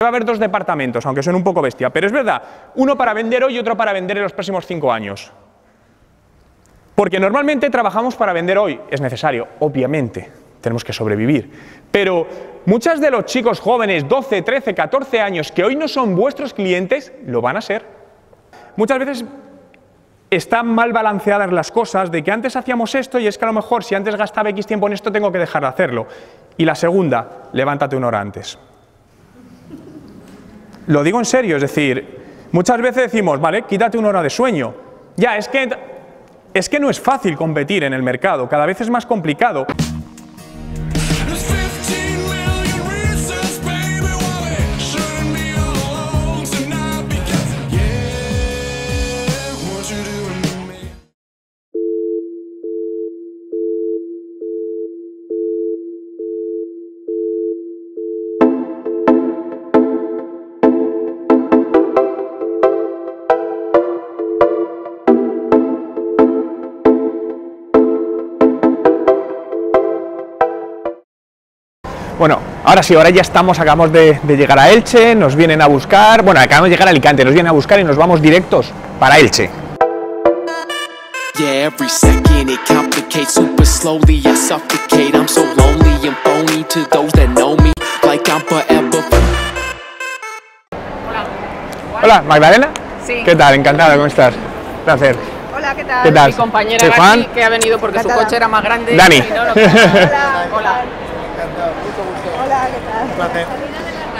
Va a haber dos departamentos, aunque son un poco bestia, pero es verdad, uno para vender hoy y otro para vender en los próximos 5 años. Porque normalmente trabajamos para vender hoy, es necesario, obviamente, tenemos que sobrevivir. Pero muchos de los chicos jóvenes, 12, 13, 14 años, que hoy no son vuestros clientes, lo van a ser. Muchas veces están mal balanceadas las cosas, de que antes hacíamos esto y es que a lo mejor si antes gastaba X tiempo en esto tengo que dejar de hacerlo. Y la segunda, levántate una hora antes. Lo digo en serio, es decir, muchas veces decimos, vale, quítate una hora de sueño. Ya, es que no es fácil competir en el mercado, cada vez es más complicado. Bueno, ahora sí, ahora ya estamos, acabamos de llegar a Elche, nos vienen a buscar, bueno, acabamos de llegar a Alicante, nos vienen a buscar y nos vamos directos para Elche. Hola, ¿Magdalena? Sí. ¿Qué tal? Encantado, ¿cómo estás? Placer. Hola, ¿qué tal? ¿Qué tal? Mi compañera Soy Juan. aquí, que ha venido porque su coche era más grande. Dani. Y no lo Hola. Hola. Hola, ¿qué tal? Un placer.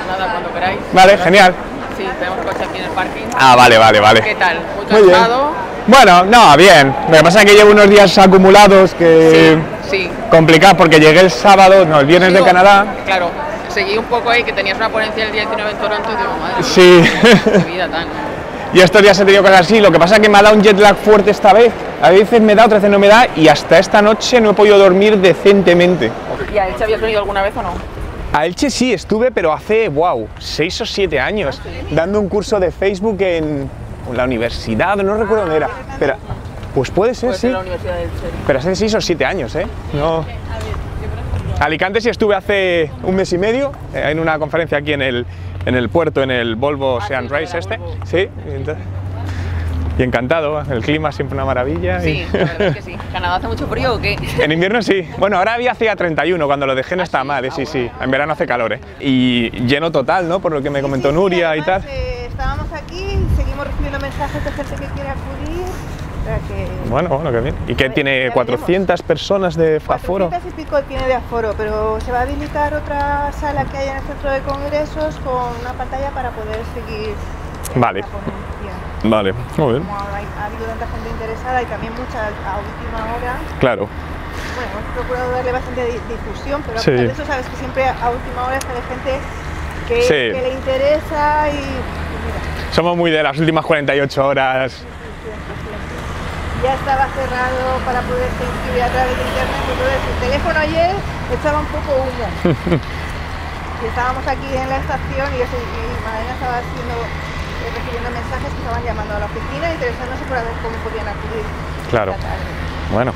Nada, cuando queráis. Vale, genial. Sí, tenemos coche aquí en el parking. Ah, vale. ¿Qué tal? ¿Muy Muy bien. cansado? Bueno, no, bien. Lo que pasa es que llevo unos días acumulados que... Sí. Complicado porque llegué el sábado, no, el viernes de Canadá. Claro, seguí un poco ahí, que tenías una ponencia el día 19 en Toronto y digo, madre Sí. mía, qué vida tan... Y estos días he tenido cosas así, lo que pasa es que me ha dado un jet lag fuerte esta vez. A veces me da, otras veces no me da y hasta esta noche no he podido dormir decentemente. ¿Y a Elche habías venido alguna vez o no? A Elche sí, estuve, pero hace, wow, 6 o 7 años, dando un curso de Facebook en la universidad, no recuerdo dónde era, pero pues puede ser, Puede sí, ser la Universidad de Elche. pero hace 6 o 7 años, ¿eh? No. Alicante sí estuve hace un mes y medio, en una conferencia aquí en el puerto, en el Volvo Ocean Race este, sí, y encantado, el clima siempre una maravilla. Sí, la verdad es que sí. ¿Canadá hace mucho frío o qué? En invierno sí, bueno, ahora hacía 31, cuando lo dejé no está mal, sí, sí, en verano hace calor, y lleno total, ¿no? Por lo que me comentó Nuria y tal. Estábamos aquí, seguimos recibiendo mensajes de gente que quiere acudir. Bueno, qué bien. ¿Y qué tiene? 400 personas de aforo. 400 y pico tiene de aforo, pero se va a habilitar otra sala que hay en el centro de congresos con una pantalla para poder seguir Vale. la ponencia. Vale, muy bien. Como ha habido tanta gente interesada y también mucha a última hora. Claro. Bueno, hemos procurado darle bastante difusión, pero Sí. a pesar de eso sabes que siempre a última hora sale gente que, Sí. que le interesa y mira. Somos muy de las últimas 48 horas. Ya estaba cerrado para poderse inscribir a través de internet, entonces el teléfono ayer echaba un poco humo. Y estábamos aquí en la estación y Madalena estaba recibiendo mensajes que estaban llamando a la oficina interesándose por ver cómo podían acudir. Claro. Bueno.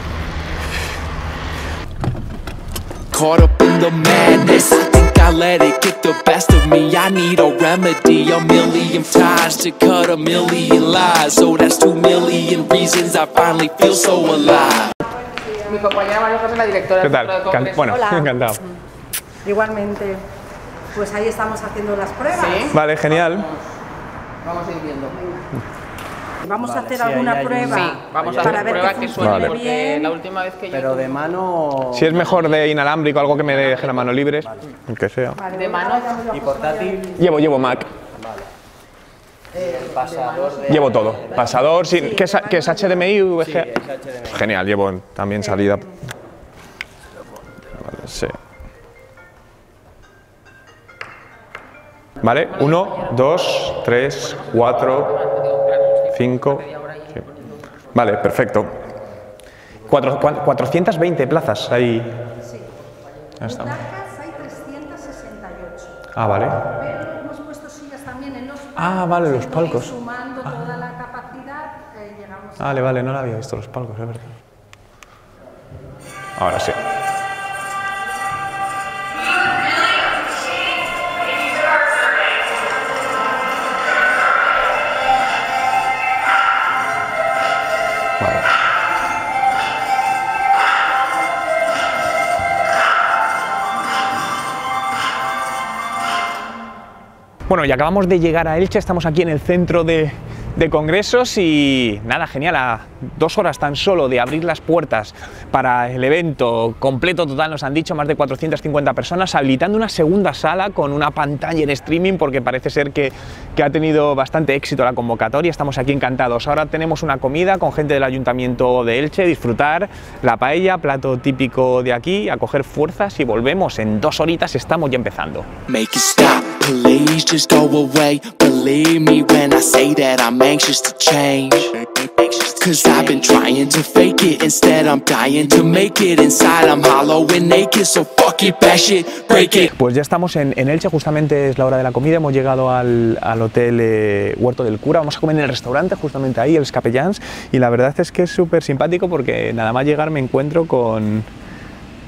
Caught up in the madness, I think I let it get the best of me. I need a remedy, a million times to cut a million lies. So that's 2 million reasons I finally feel so alive. Mi compañera María José es la directora ¿Qué del centro de tal? congresos. Bueno, Hola. encantado. Igualmente, pues ahí estamos haciendo las pruebas. ¿Sí? Vale, genial. Vamos a ir viendo. Vamos a hacer alguna prueba. Sí, vamos a para hacer ver prueba que que funcione suene, Vale. porque bien. la última vez que yo Pero de mano... Si es mejor de inalámbrico, algo que me deje la mano libres, el que sea. de mano, y portátil, Llevo Mac. pasador de... Llevo todo. Pasador, sí. ¿Qué es HDMI, VGA? Sí, es HDMI. Genial, llevo también salida. Vale, sí. Vale, 1, 2, 3, 4, 5. Vale, perfecto. 420 plazas ahí. Ya está. Placas hay 368. Ah, vale. Pero hemos puesto sillas también en los palcos. Ah, vale, los palcos. Sumando toda la capacidad, llegamos Vale, no la había visto los palcos, es verdad. Ahora sí. Bueno, y acabamos de llegar a Elche, estamos aquí en el centro de congresos y nada, genial, a 2 horas tan solo de abrir las puertas para el evento completo total, nos han dicho, más de 450 personas, habilitando una segunda sala con una pantalla en streaming porque parece ser que ha tenido bastante éxito la convocatoria, estamos aquí encantados. Ahora tenemos una comida con gente del Ayuntamiento de Elche, disfrutar la paella, plato típico de aquí, a coger fuerzas y volvemos, en 2 horitas estamos ya empezando. Make it stop, please just go away. Believe me when I say that I'm anxious to change. Cause I've been trying to fake it, instead I'm dying to make it. Inside I'm hollow and naked, so fuck it, bash it, break it. Pues ya estamos en Elche, justamente es la hora de la comida, hemos llegado al hotel Huerto del Cura, vamos a comer en el restaurante justamente ahí, el Capellans, y la verdad es que es súper simpático porque nada más llegar me encuentro con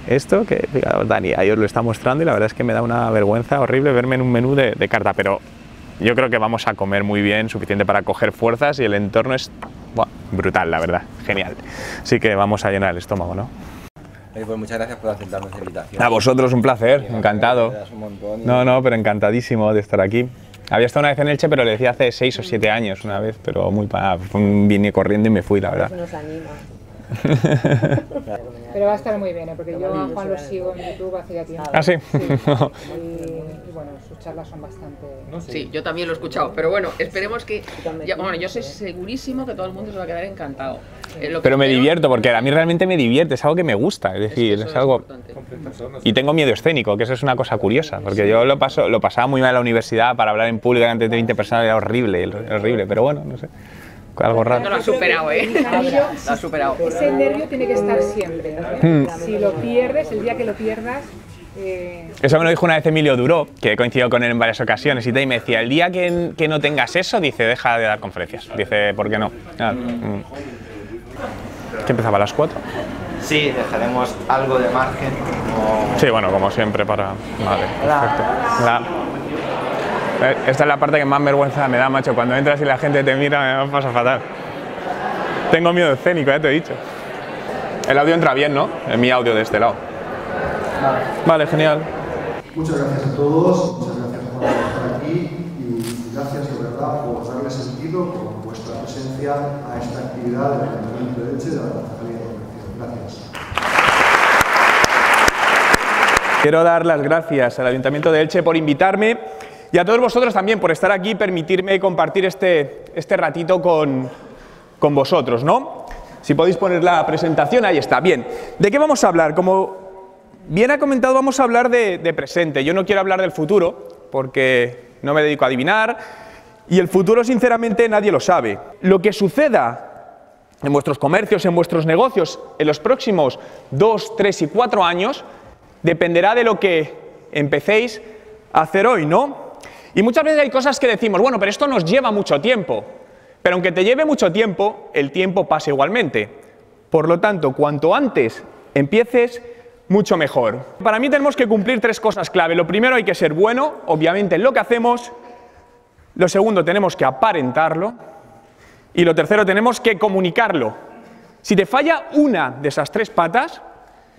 esto, que fijaos, Dani ahí os lo está mostrando y la verdad es que me da una vergüenza horrible verme en un menú de carta, pero yo creo que vamos a comer muy bien, suficiente para coger fuerzas y el entorno es brutal, la verdad, genial. Así que vamos a llenar el estómago, ¿no? Pues muchas gracias por aceptar nuestra invitación. A vosotros, un placer, encantado. Me das un montón. No, pero encantadísimo de estar aquí. Había estado una vez en Elche, pero le decía hace 6 o 7 años una vez, pero vine corriendo y me fui, la verdad. Nos anima. Pero va a estar muy bien, porque yo a Juan lo sigo en YouTube hace ya tiempo. ¿Ah, sí? Y bueno, sus charlas son bastante... Sí, yo también lo he escuchado, pero bueno, esperemos que... bueno, yo soy segurísimo que todo el mundo se va a quedar encantado. Pero me divierto, porque a mí realmente me divierte, es algo que me gusta, es decir, es algo... Y tengo miedo escénico, que eso es una cosa curiosa, porque yo lo pasaba muy mal en la universidad, para hablar en público ante 20 personas era horrible, pero bueno, no sé. Algo raro. No lo has superado, Lo has superado. Ese nervio tiene que estar siempre, ¿no? Si lo pierdes, el día que lo pierdas... Eso me lo dijo una vez Emilio Duró, que he coincidido con él en varias ocasiones, y me decía, el día que no tengas eso, dice, deja de dar conferencias. Dice, ¿por qué no? ¿Que empezaba a las 4? Sí, dejaremos algo de margen. Sí, bueno, como siempre para... Vale, perfecto. Esta es la parte que más vergüenza me da, macho. Cuando entras y la gente te mira, me pasa fatal. Tengo miedo escénico, ya te he dicho. El audio entra bien, ¿no? Es mi audio de este lado. Vale, genial. Muchas gracias a todos, muchas gracias por estar aquí y gracias de verdad por darle sentido con vuestra presencia a esta actividad del Ayuntamiento de Elche de la Concejalía de Comercio. Gracias. Quiero dar las gracias al Ayuntamiento de Elche por invitarme y a todos vosotros también por estar aquí y permitirme compartir este ratito con vosotros, ¿no? Si podéis poner la presentación, ahí está. Bien, ¿de qué vamos a hablar? Como bien ha comentado, vamos a hablar de presente. Yo no quiero hablar del futuro, porque no me dedico a adivinar, y el futuro, sinceramente, nadie lo sabe. Lo que suceda en vuestros comercios, en vuestros negocios, en los próximos 2, 3 y 4 años, dependerá de lo que empecéis a hacer hoy, ¿no? Y muchas veces hay cosas que decimos, bueno, pero esto nos lleva mucho tiempo. Pero aunque te lleve mucho tiempo, el tiempo pasa igualmente. Por lo tanto, cuanto antes empieces, mucho mejor. Para mí tenemos que cumplir 3 cosas clave. Lo primero, hay que ser bueno, obviamente, en lo que hacemos. Lo segundo, tenemos que aparentarlo. Y lo tercero, tenemos que comunicarlo. Si te falla una de esas 3 patas,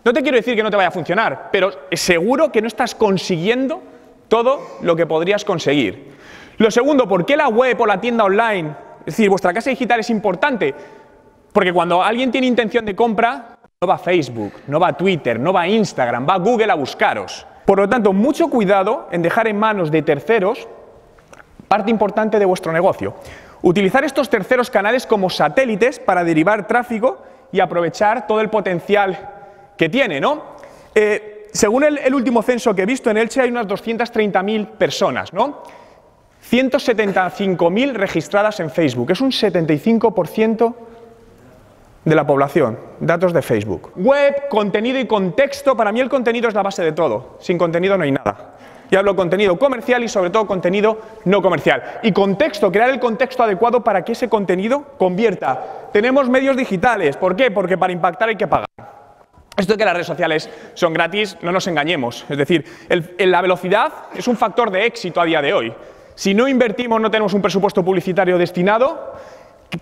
no te quiero decir que no te vaya a funcionar, pero seguro que no estás consiguiendo todo lo que podrías conseguir. Lo segundo, ¿por qué la web o la tienda online, es decir, vuestra casa digital es importante? Porque cuando alguien tiene intención de compra, no va a Facebook, no va a Twitter, no va a Instagram, va a Google a buscaros. Por lo tanto, mucho cuidado en dejar en manos de terceros parte importante de vuestro negocio. Utilizar estos terceros canales como satélites para derivar tráfico y aprovechar todo el potencial que tiene, ¿no? Según el último censo que he visto, en Elche hay unas 230.000 personas, ¿no? 175.000 registradas en Facebook, es un 75% de la población, datos de Facebook. Web, contenido y contexto, para mí el contenido es la base de todo, sin contenido no hay nada. Y hablo contenido comercial y sobre todo contenido no comercial. Y contexto, crear el contexto adecuado para que ese contenido convierta. Tenemos medios digitales, ¿por qué? Porque para impactar hay que pagar. Esto de que las redes sociales son gratis, no nos engañemos. Es decir, la velocidad es un factor de éxito a día de hoy. Si no invertimos, no tenemos un presupuesto publicitario destinado,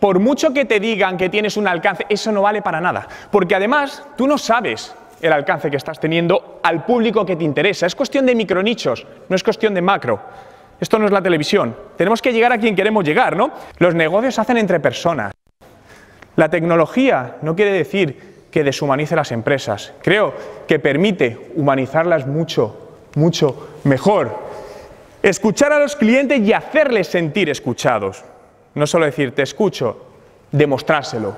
por mucho que te digan que tienes un alcance, eso no vale para nada. Porque además, tú no sabes el alcance que estás teniendo al público que te interesa. Es cuestión de micronichos, no es cuestión de macro. Esto no es la televisión. Tenemos que llegar a quien queremos llegar, ¿no? Los negocios se hacen entre personas. La tecnología no quiere decir que deshumanice las empresas. Creo que permite humanizarlas mucho, mucho mejor. Escuchar a los clientes y hacerles sentir escuchados. No solo decir, te escucho, demostrárselo.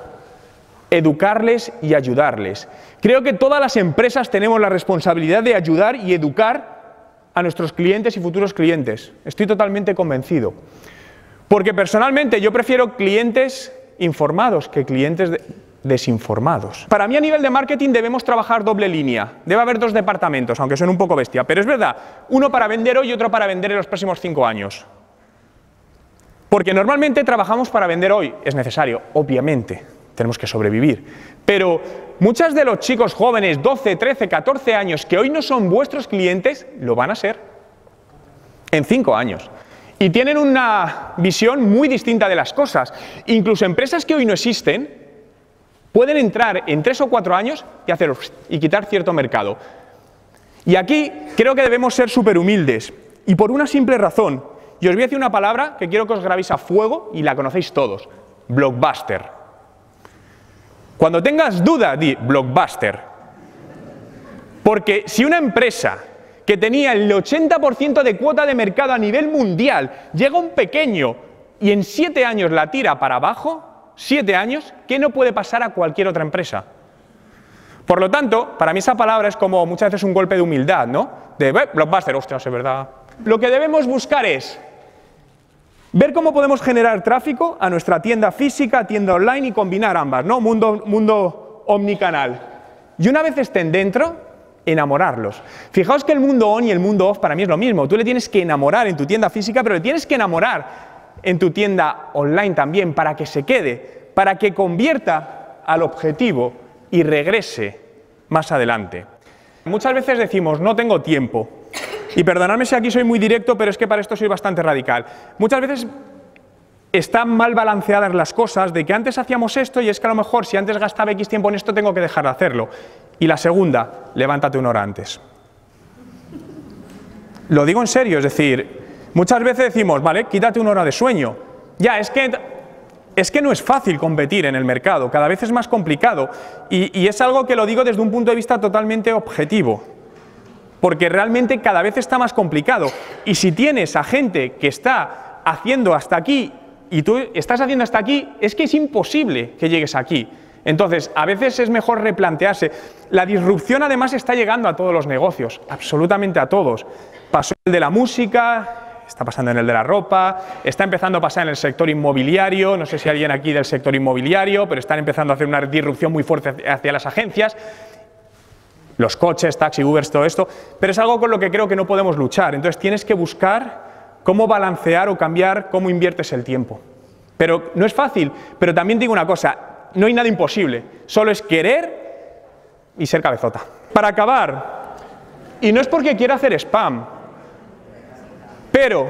Educarles y ayudarles. Creo que todas las empresas tenemos la responsabilidad de ayudar y educar a nuestros clientes y futuros clientes. Estoy totalmente convencido. Porque personalmente yo prefiero clientes informados que clientes desinformados. Para mí a nivel de marketing debemos trabajar doble línea. Debe haber dos departamentos, aunque suene un poco bestia, pero es verdad, uno para vender hoy y otro para vender en los próximos 5 años. Porque normalmente trabajamos para vender hoy, es necesario, obviamente, tenemos que sobrevivir. Pero muchos de los chicos jóvenes, 12, 13, 14 años, que hoy no son vuestros clientes, lo van a ser en 5 años. Y tienen una visión muy distinta de las cosas. Incluso empresas que hoy no existen pueden entrar en 3 o 4 años y quitar cierto mercado. Y aquí creo que debemos ser súper humildes. Y por una simple razón. Y os voy a decir una palabra que quiero que os grabéis a fuego y la conocéis todos. Blockbuster. Cuando tengas duda, di Blockbuster. Porque si una empresa que tenía el 80% de cuota de mercado a nivel mundial llega un pequeño y en 7 años la tira para abajo, 7 años, ¿qué no puede pasar a cualquier otra empresa? Por lo tanto, para mí esa palabra es como muchas veces un golpe de humildad, ¿no? De Blockbuster, ostras, es verdad. Lo que debemos buscar es ver cómo podemos generar tráfico a nuestra tienda física, tienda online y combinar ambas, ¿no? Mundo omnicanal. Y una vez estén dentro, enamorarlos. Fijaos que el mundo on y el mundo off para mí es lo mismo. Tú le tienes que enamorar en tu tienda física, pero le tienes que enamorar en tu tienda online también para que se quede, para que convierta al objetivo y regrese más adelante. Muchas veces decimos, no tengo tiempo. Y perdonadme si aquí soy muy directo, pero es que para esto soy bastante radical. Muchas veces están mal balanceadas las cosas de que antes hacíamos esto y es que a lo mejor si antes gastaba X tiempo en esto tengo que dejar de hacerlo. Y la segunda, levántate 1 hora antes. Lo digo en serio, es decir, muchas veces decimos, vale, quítate 1 hora de sueño. Ya, es que no es fácil competir en el mercado, cada vez es más complicado. Y es algo que lo digo desde un punto de vista totalmente objetivo. Porque realmente cada vez está más complicado. Y si tienes a gente que está haciendo hasta aquí y tú estás haciendo hasta aquí, es que es imposible que llegues aquí. Entonces, a veces es mejor replantearse. La disrupción además está llegando a todos los negocios, absolutamente a todos. Pasó el de la música, está pasando en el de la ropa, está empezando a pasar en el sector inmobiliario, no sé si alguien aquí del sector inmobiliario, pero están empezando a hacer una disrupción muy fuerte hacia las agencias. Los coches, taxi, Uber, todo esto, pero es algo con lo que creo que no podemos luchar. Entonces tienes que buscar cómo balancear o cambiar cómo inviertes el tiempo. Pero no es fácil, pero también digo una cosa, no hay nada imposible, solo es querer y ser cabezota. Para acabar, y no es porque quiera hacer spam, pero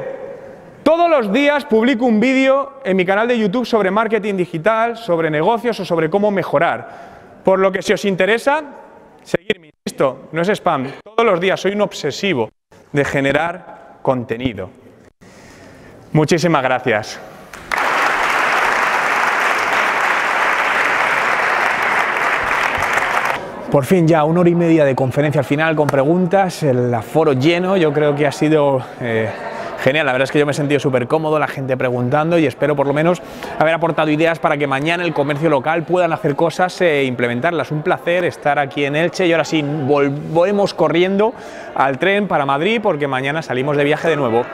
todos los días publico un vídeo en mi canal de YouTube sobre marketing digital, sobre negocios o sobre cómo mejorar. Por lo que si os interesa, seguirme, insisto, no es spam, todos los días soy un obsesivo de generar contenido. Muchísimas gracias. Por fin ya 1 hora y media de conferencia al final con preguntas, el aforo lleno, yo creo que ha sido genial, la verdad es que yo me he sentido súper cómodo, la gente preguntando y espero por lo menos haber aportado ideas para que mañana el comercio local puedan hacer cosas e implementarlas. Un placer estar aquí en Elche y ahora sí volvemos corriendo al tren para Madrid porque mañana salimos de viaje de nuevo.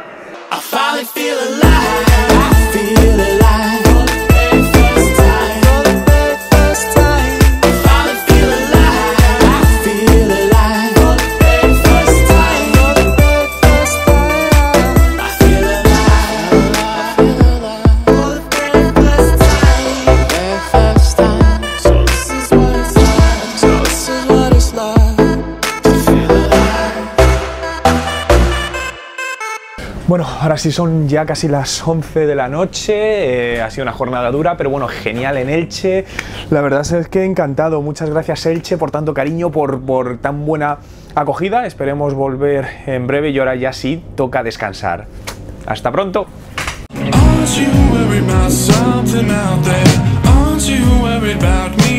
Bueno, ahora sí son ya casi las 11 de la noche, ha sido una jornada dura, pero bueno, genial en Elche. La verdad es que encantado, muchas gracias Elche por tanto cariño, por tan buena acogida. Esperemos volver en breve y ahora ya sí toca descansar. Hasta pronto. Aren't you worried about something out there? Aren't you worried about me?